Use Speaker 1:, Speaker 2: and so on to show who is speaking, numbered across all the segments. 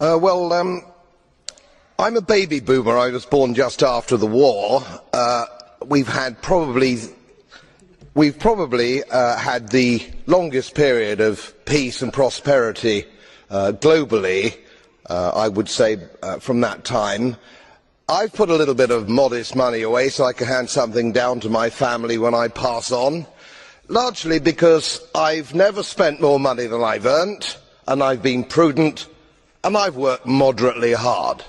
Speaker 1: I'm a baby boomer. I was born just after the war. We've probably had the longest period of peace and prosperity globally, I would say, from that time. I've put a little bit of modest money away so I can hand something down to my family when I pass on, largely because I've never spent more money than I've earned, and I've been prudent, and I've worked moderately hard.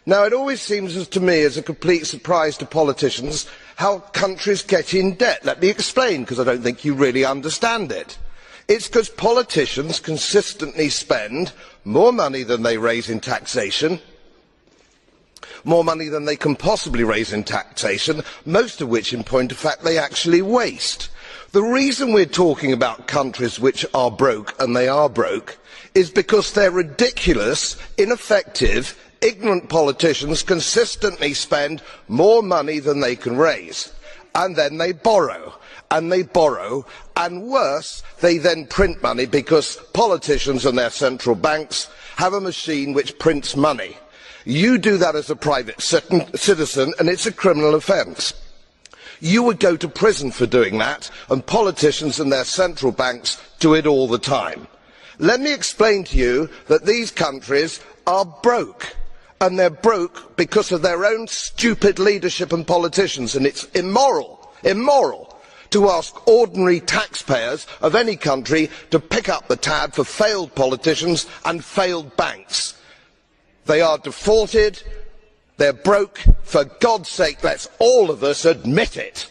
Speaker 1: Now, it always seems to me as a complete surprise to politicians how countries get in debt. Let me explain, because I don't think you really understand it. It's because politicians consistently spend more money than they raise in taxation, more money than they can possibly raise in taxation, most of which, in point of fact, they actually waste. The reason we're talking about countries which are broke, and they are broke, is because their ridiculous, ineffective, ignorant politicians consistently spend more money than they can raise, and then they borrow, and worse, they then print money because politicians and their central banks have a machine which prints money. You do that as a private citizen and it's a criminal offence. You would go to prison for doing that, and politicians and their central banks do it all the time. Let me explain to you that these countries are broke, and they're broke because of their own stupid leadership and politicians, and it's immoral to ask ordinary taxpayers of any country to pick up the tab for failed politicians and failed banks. They are defaulted, they're broke. For God's sake, let's all of us admit it.